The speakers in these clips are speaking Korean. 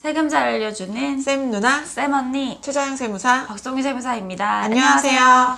세금 잘 알려주는 쌤 누나, 쌤 언니 최자영 세무사. 박송희 세무사입니다. 안녕하세요.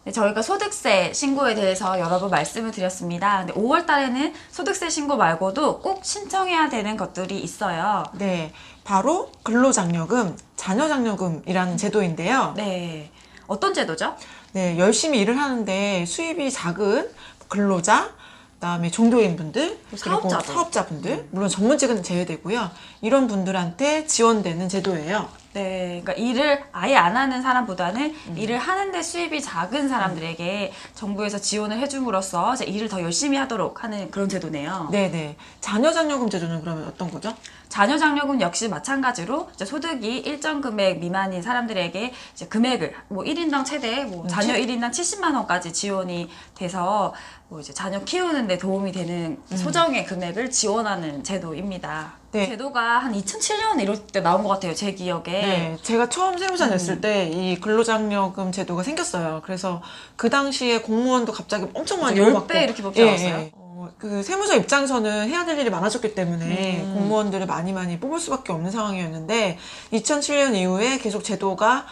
네, 저희가 소득세 신고에 대해서 여러 번 말씀을 드렸습니다. 근데 5월 달에는 소득세 신고 말고도 꼭 신청해야 되는 것들이 있어요. 네, 바로 근로장려금, 자녀장려금이라는 제도인데요. 네, 어떤 제도죠? 네, 열심히 일을 하는데 수입이 작은 근로자, 그다음에 종교인분들, 그리고 사업자분들, 물론 전문직은 제외되고요. 이런 분들한테 지원되는 제도예요. 네, 그러니까 일을 아예 안 하는 사람보다는 일을 하는데 수입이 작은 사람들에게 정부에서 지원을 해줌으로써 이제 일을 더 열심히 하도록 하는 그런 제도네요. 네네. 자녀장려금 제도는 그러면 어떤 거죠? 자녀장려금 역시 마찬가지로 이제 소득이 일정 금액 미만인 사람들에게 이제 금액을 뭐 1인당 최대 뭐 자녀 1인당 70만 원까지 지원이 돼서 뭐 이제 자녀 키우는 데 도움이 되는 소정의 금액을 지원하는 제도입니다. 네. 제도가 한 2007년 이럴 때 나온 것 같아요, 제 기억에. 네, 제가 처음 세무사 됐을 때 이 근로장려금 제도가 생겼어요. 그래서 그 당시에 공무원도 갑자기 엄청 많이 10배 이렇게 뽑지 않았어요? 그 세무사 입장에서는 해야 될 일이 많아졌기 때문에 공무원들을 많이 뽑을 수밖에 없는 상황이었는데 2007년 이후에 계속 제도가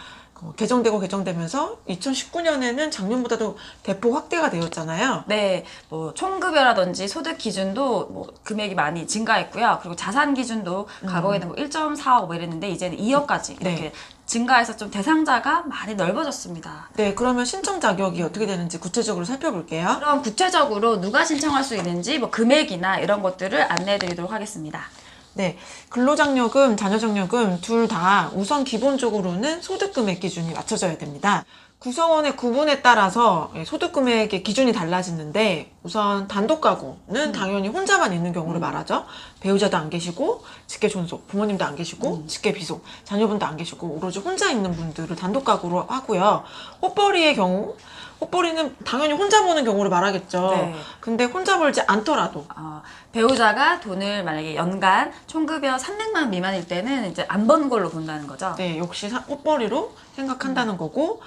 개정되면서 2019년에는 작년보다도 대폭 확대가 되었잖아요. 네, 뭐 총급여라든지 소득 기준도 뭐 금액이 많이 증가했고요. 그리고 자산 기준도 과거에는 뭐 1.45 뭐 이랬는데 이제는 2억까지 이렇게 네. 증가해서 좀 대상자가 많이 넓어졌습니다. 네, 그러면 신청 자격이 어떻게 되는지 구체적으로 살펴볼게요. 그럼 구체적으로 누가 신청할 수 있는지 뭐 금액이나 이런 것들을 안내해 드리도록 하겠습니다. 네, 근로장려금, 자녀장려금 둘 다 우선 기본적으로는 소득금액 기준이 맞춰져야 됩니다. 구성원의 구분에 따라서 소득금액의 기준이 달라지는데 우선 단독가구는 당연히 혼자만 있는 경우를 말하죠. 배우자도 안 계시고 직계존속, 부모님도 안 계시고 직계비속, 자녀분도 안 계시고 오로지 혼자 있는 분들을 단독가구로 하고요. 호벌이의 경우 호벌이는 당연히 혼자 버는 경우를 말하겠죠. 네. 근데 혼자 벌지 않더라도 배우자가 돈을 만약에 연간 총급여 300만 미만일 때는 이제 안 버는 걸로 본다는 거죠. 네, 역시 호벌이로 생각한다는 거고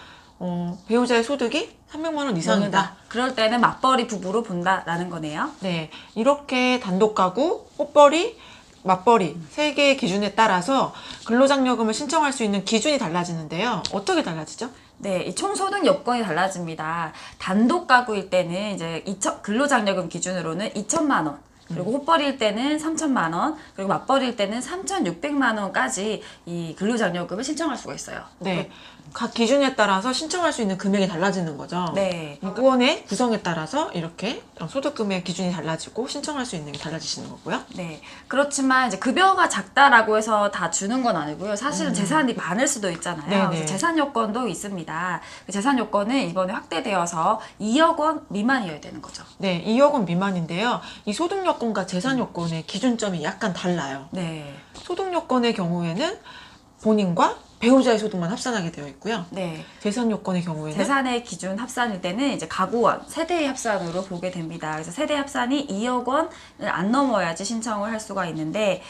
배우자의 소득이 300만 원 이상이다. 그럴 때는 맞벌이 부부로 본다라는 거네요. 네, 이렇게 단독가구, 호벌이, 맞벌이 세 개의 기준에 따라서 근로장려금을 신청할 수 있는 기준이 달라지는데요. 어떻게 달라지죠? 네, 이 총소득 요건이 달라집니다. 단독 가구일 때는 이제 근로장려금 기준으로는 2천만 원, 그리고 호벌이일 때는 3천만 원, 그리고 맞벌이일 때는 3,600만 원까지 이 근로장려금을 신청할 수가 있어요. 네, 각 기준에 따라서 신청할 수 있는 금액이 달라지는 거죠. 네. 요건의 구성에 따라서 이렇게 소득금액 기준이 달라지고 신청할 수 있는 게 달라지시는 거고요. 네. 그렇지만 이제 급여가 작다라고 해서 다 주는 건 아니고요. 사실은 재산이 많을 수도 있잖아요. 네네. 그래서 재산 요건도 있습니다. 그 재산 요건은 이번에 확대되어서 2억 원 미만이어야 되는 거죠. 네, 2억 원 미만인데요. 이 소득 요건과 재산 요건의 기준점이 약간 달라요. 네. 소득 요건의 경우에는 본인과 배우자의 소득만 합산하게 되어 있고요. 네. 재산 요건의 경우에는 재산의 기준 합산일 때는 이제 가구원, 세대의 합산으로 보게 됩니다. 그래서 세대 합산이 2억 원을 안 넘어야지 신청을 할 수가 있는데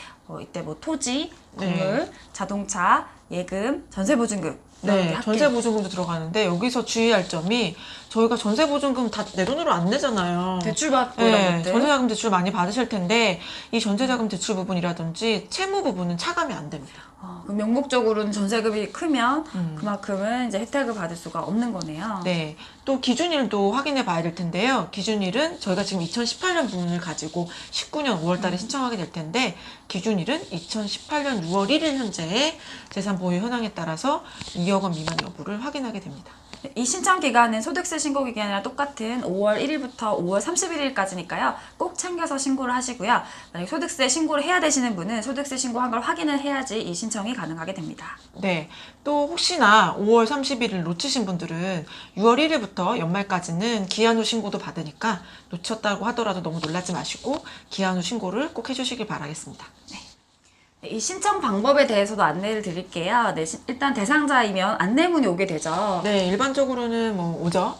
이때 뭐 토지, 건물, 자동차, 예금, 전세보증금 네, 전세보증금도 들어가는데 여기서 주의할 점이 저희가 전세보증금 다 내 돈으로 안 내잖아요. 대출받고 이런 것들. 전세자금 대출 많이 받으실 텐데 이 전세자금 대출 부분이라든지 채무 부분은 차감이 안 됩니다. 그럼 명목적으로는 전세금이 크면 그만큼은 이제 혜택을 받을 수가 없는 거네요. 네, 또 기준일도 확인해 봐야 될 텐데요. 기준일은 저희가 지금 2018년 부분을 가지고 19년 5월 달에 신청하게 될 텐데 기준일은 2018년 6월 1일 현재의 재산 보유 현황에 따라서 2억 원 미만 여부를 확인하게 됩니다. 이 신청 기간은 소득세 신고 기간이랑 똑같은 5월 1일부터 5월 31일까지니까요. 꼭 챙겨서 신고를 하시고요. 만약 소득세 신고를 해야 되시는 분은 소득세 신고한 걸 확인을 해야지 이 신청이 가능하게 됩니다. 네, 또 혹시나 5월 30일을 놓치신 분들은 6월 1일부터 연말까지는 기한 후 신고도 받으니까 놓쳤다고 하더라도 너무 놀라지 마시고 기한 후 신고를 꼭 해주시길 바라겠습니다. 네. 이 신청 방법에 대해서도 안내를 드릴게요. 네, 일단 대상자이면 안내문이 오게 되죠. 네, 일반적으로는 뭐 오죠.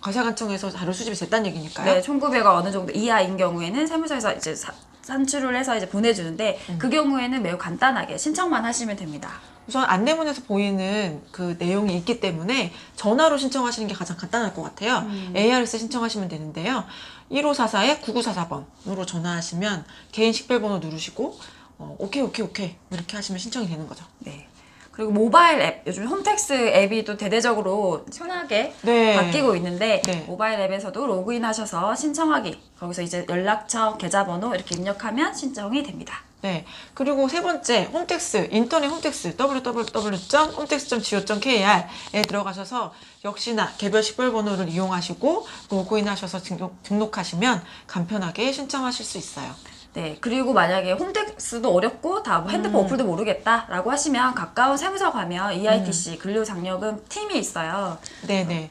가사관청에서 자료 수집이 됐다는 얘기니까요. 네, 총급여가 어느 정도 이하인 경우에는 세무서에서 이제 산출을 해서 이제 보내주는데 그 경우에는 매우 간단하게 신청만 하시면 됩니다. 우선 안내문에서 보이는 그 내용이 있기 때문에 전화로 신청하시는 게 가장 간단할 것 같아요. ARS 신청하시면 되는데요. 1544-9944번으로 전화하시면 개인 식별번호 누르시고 오케이 이렇게 하시면 신청이 되는 거죠. 네. 그리고 모바일 앱, 요즘 홈택스 앱이 또 대대적으로 편하게 네. 바뀌고 있는데 네. 모바일 앱에서도 로그인 하셔서 신청하기, 거기서 이제 연락처, 계좌번호 이렇게 입력하면 신청이 됩니다. 네. 그리고 세 번째, 홈택스, 인터넷 홈택스, www.hometax.go.kr에 들어가셔서 역시나 개별 식별번호를 이용하시고 로그인하셔서 등록하시면 간편하게 신청하실 수 있어요. 네, 그리고 만약에 홈택스도 어렵고 다 핸드폰 어플도 모르겠다라고 하시면 가까운 세무서 가면 EITC 근로장려금 팀이 있어요. 네네.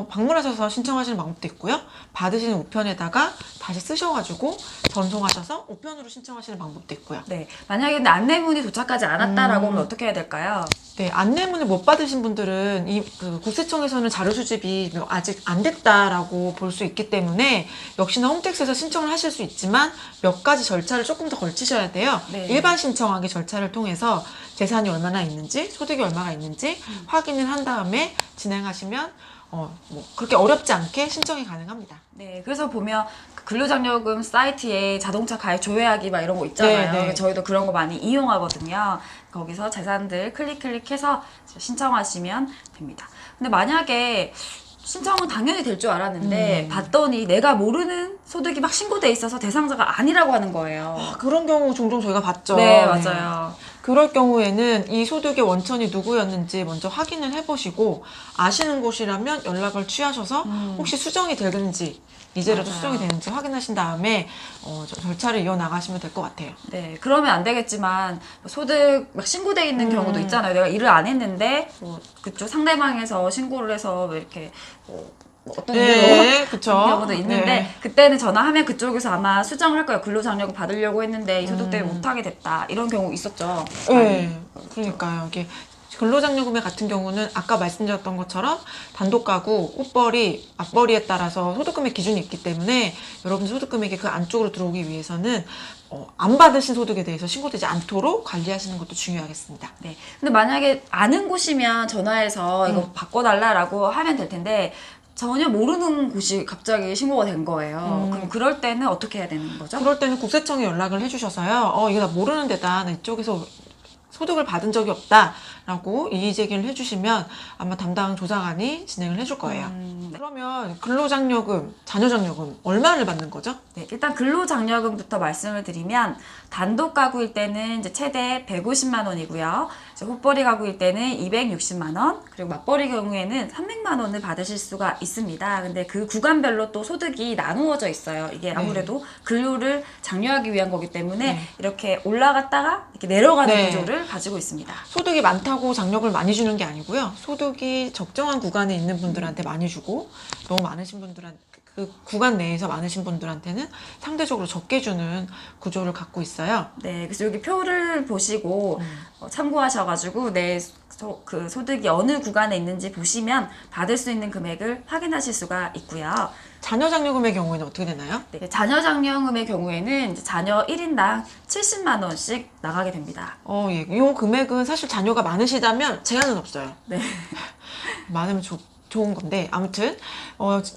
방문하셔서 신청하시는 방법도 있고요. 받으시는 우편에다가 다시 쓰셔가지고 전송하셔서 우편으로 신청하시는 방법도 있고요. 네, 만약에 근데 안내문이 도착하지 않았다라고 하면 어떻게 해야 될까요? 네, 안내문을 못 받으신 분들은 국세청에서는 자료 수집이 아직 안 됐다라고 볼 수 있기 때문에 역시나 홈택스에서 신청을 하실 수 있지만 몇 가지 절차를 조금 더 걸치셔야 돼요. 네. 일반 신청하기 절차를 통해서 재산이 얼마나 있는지, 소득이 얼마가 있는지 확인을 한 다음에 진행하시면 그렇게 어렵지 않게 신청이 가능합니다. 네, 그래서 보면 그 근로장려금 사이트에 자동차 가입 조회하기 막 이런 거 있잖아요. 네, 네. 저희도 그런 거 많이 이용하거든요. 거기서 재산들 클릭해서 신청하시면 됩니다. 근데 만약에 신청은 당연히 될 줄 알았는데 봤더니 내가 모르는 소득이 막 신고돼 있어서 대상자가 아니라고 하는 거예요. 그런 경우 종종 저희가 봤죠. 네, 맞아요. 그럴 경우에는 이 소득의 원천이 누구였는지 먼저 확인을 해보시고 아시는 곳이라면 연락을 취하셔서 혹시 수정이 되는지 이제라도 맞아요. 수정이 되는지 확인하신 다음에 절차를 이어나가시면 될 것 같아요. 네, 그러면 안 되겠지만 소득 막 신고돼 있는 경우도 있잖아요. 내가 일을 안 했는데 그쪽 상대방에서 신고를 해서 왜 이렇게 어떤 네, 일로 그쵸. 그런 경우도 있는데 네. 그때는 전화하면 그쪽에서 아마 수정을 할 거예요. 근로장려금 받으려고 했는데 이 소득 때문에 못하게 됐다. 이런 경우 있었죠. 네, 그러니까요. 이게 근로장려금액 같은 경우는 아까 말씀드렸던 것처럼 단독가구, 꽃벌이, 맞벌이에 따라서 소득금액 기준이 있기 때문에 여러분 소득금액이 그 안쪽으로 들어오기 위해서는 안 받으신 소득에 대해서 신고되지 않도록 관리하시는 것도 중요하겠습니다. 네. 근데 만약에 아는 곳이면 전화해서 이거 바꿔달라라고 하면 될 텐데 전혀 모르는 곳이 갑자기 신고가 된 거예요. 그럼 그럴 때는 어떻게 해야 되는 거죠? 그럴 때는 국세청에 연락을 해주셔서요. 이거 나 모르는 데다 나 이쪽에서 소득을 받은 적이 없다라고 이의제기를 해주시면 아마 담당 조사관이 진행을 해줄 거예요. 네. 그러면 근로장려금, 자녀장려금 얼마를 받는 거죠? 네, 일단 근로장려금부터 말씀을 드리면 단독 가구일 때는 이제 최대 150만 원이고요. 이제 헛벌이 가구일 때는 260만 원, 그리고 맞벌이 경우에는 300만 원을 받으실 수가 있습니다. 근데 그 구간별로 또 소득이 나누어져 있어요. 이게 아무래도 근로를 장려하기 위한 거기 때문에 이렇게 올라갔다가 이렇게 내려가는 구조를 가지고 있습니다. 소득이 많다고 장려금을 많이 주는 게 아니고요. 소득이 적정한 구간에 있는 분들한테 많이 주고 너무 많으신 분들한테 그 구간 내에서 많으신 분들한테는 상대적으로 적게 주는 구조를 갖고 있어요. 네, 그래서 여기 표를 보시고 참고하셔가지고 그 소득이 어느 구간에 있는지 보시면 받을 수 있는 금액을 확인하실 수가 있고요. 자녀장려금의 경우에는 어떻게 되나요? 네, 자녀장려금의 경우에는 이제 자녀 1인당 70만 원씩 나가게 됩니다. 예. 이 금액은 사실 자녀가 많으시다면 제한은 없어요. 네. 많으면 좋은 건데 아무튼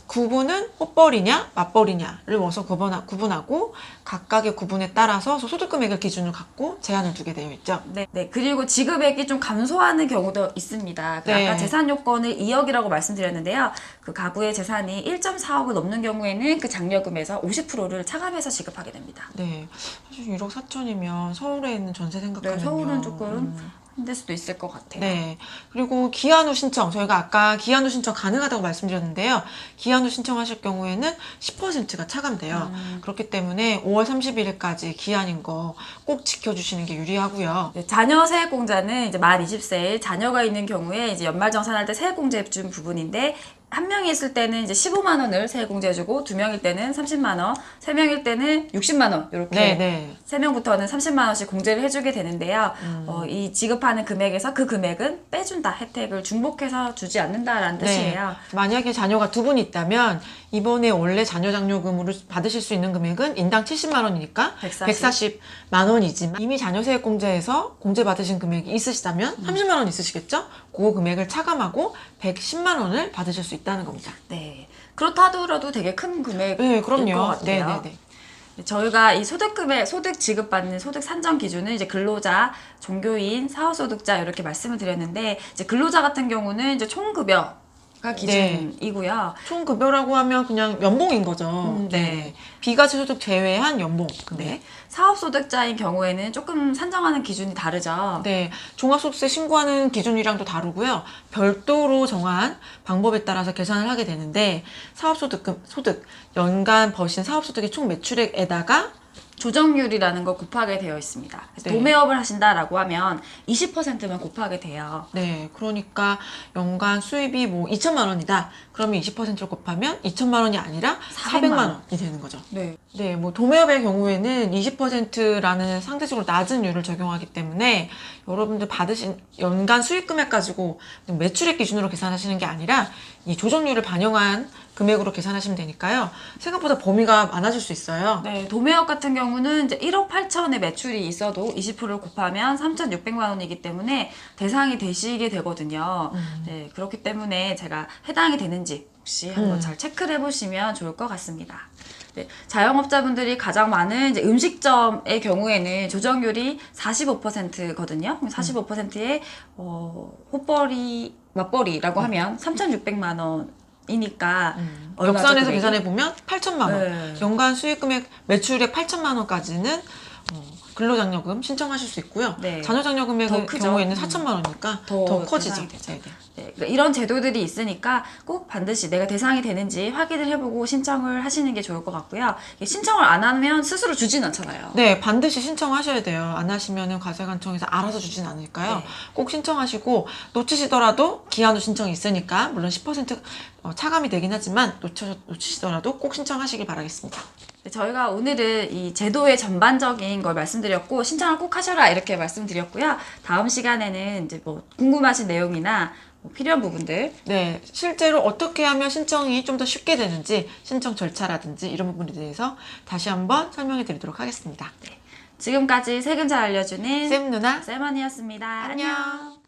구분은 헛벌이냐 맞벌이냐를 먼저 구분하고 각각의 구분에 따라서 소득금액을 기준으로 갖고 제한을 두게 되어 있죠. 네, 네. 그리고 지급액이 좀 감소하는 경우도 있습니다. 네. 아까 재산 요건을 2억이라고 말씀드렸는데요. 그 가구의 재산이 1.4억을 넘는 경우에는 그 장려금에서 50%를 차감해서 지급하게 됩니다. 네, 사실 1억 4천이면 서울에 있는 전세 생각하면요. 네, 서울은 조금 힘들 수도 있을 것 같아요. 네. 그리고 기한 후 신청, 저희가 아까 기한 후 신청 가능하다고 말씀드렸는데요. 기한 후 신청하실 경우에는 10%가 차감돼요. 그렇기 때문에 5월 31일까지 기한인 거 꼭 지켜주시는 게 유리하고요. 네, 자녀 세액공제는 이제 만 20세에 자녀가 있는 경우에 이제 연말정산할 때 세액공제 준 부분인데 한 명이 있을 때는 이제 15만 원을 세액공제해주고 2명일 때는 30만 원, 3명일 때는 60만 원 이렇게 3명부터는 30만 원씩 공제를 해주게 되는데요. 이 지급하는 금액에서 그 금액은 빼준다, 혜택을 중복해서 주지 않는다라는 뜻이에요. 만약에 자녀가 2분 있다면 이번에 원래 자녀장려금으로 받으실 수 있는 금액은 인당 70만 원이니까 140만 원이지만 이미 자녀세액공제에서 공제받으신 금액이 있으시다면 30만 원 있으시겠죠? 그 금액을 차감하고 110만 원을 받으실 수 있다는 겁니다. 네, 그렇다 하더라도 되게 큰 금액일 네, 것 그럼요. 같아요. 네. 저희가 이 소득금액, 소득 지급받는 소득 산정 기준은 이제 근로자, 종교인, 사업소득자 이렇게 말씀을 드렸는데, 이제 근로자 같은 경우는 이제 총급여가 기준이고요. 총급여라고 하면 그냥 연봉인 거죠. 네. 비과세 소득 제외한 연봉. 네. 사업소득자인 경우에는 조금 산정하는 기준이 다르죠. 네, 종합소득세 신고하는 기준이랑도 다르고요. 별도로 정한 방법에 따라서 계산을 하게 되는데 소득, 연간 버신 사업소득의 총 매출액에다가 조정률이라는 걸 곱하게 되어 있습니다. 그래서 네. 도매업을 하신다라고 하면 20%만 곱하게 돼요. 네, 그러니까 연간 수입이 뭐 2천만 원이다. 그러면 20%를 곱하면 2천만 원이 아니라 400만 원이 되는 거죠. 네. 네, 뭐 도매업의 경우에는 20%라는 상대적으로 낮은 율을 적용하기 때문에 여러분들 받으신 연간 수익 금액 가지고 매출액 기준으로 계산하시는 게 아니라 이 조정률을 반영한 금액으로 계산하시면 되니까요. 생각보다 범위가 많아질 수 있어요. 네, 도매업 같은 경우는 이제 1억 8천의 매출이 있어도 20%를 곱하면 3,600만 원이기 때문에 대상이 되시게 되거든요. 네, 그렇기 때문에 제가 해당이 되는지 혹시 한번 잘 체크를 해보시면 좋을 것 같습니다. 네, 자영업자분들이 가장 많은 이제 음식점의 경우에는 조정률이 45%거든요. 45%의 호벌이, 맞벌이라고 하면 3,600만 원이니까 역산해서 계산해 보면 8천만 원. 네. 연간 수익 금액 매출액 8천만 원까지는 근로장려금 신청하실 수 있고요. 네. 자녀장려금의 더 크죠. 경우에는 4천만 원이니까 더 커지죠. 대상이 되죠. 네, 네. 네, 그러니까 이런 제도들이 있으니까 꼭 반드시 내가 대상이 되는지 확인을 해보고 신청을 하시는 게 좋을 것 같고요. 이게 신청을 안 하면 스스로 주진 않잖아요. 네, 반드시 신청하셔야 돼요. 안 하시면은 과세관청에서 알아서 주진 않을까요? 네. 꼭 신청하시고 놓치시더라도 기한 후 신청이 있으니까 물론 10% 차감이 되긴 하지만 놓치시더라도 꼭 신청하시길 바라겠습니다. 네, 저희가 오늘은 이 제도의 전반적인 걸 말씀드렸고 신청을 꼭 하셔라 이렇게 말씀드렸고요. 다음 시간에는 이제 뭐 궁금하신 내용이나 뭐 필요한 부분들 네, 실제로 어떻게 하면 신청이 좀 더 쉽게 되는지 신청 절차라든지 이런 부분에 대해서 다시 한번 설명해 드리도록 하겠습니다. 지금까지 세금 잘 알려주는 쌤 누나 쌤언니였습니다. 안녕.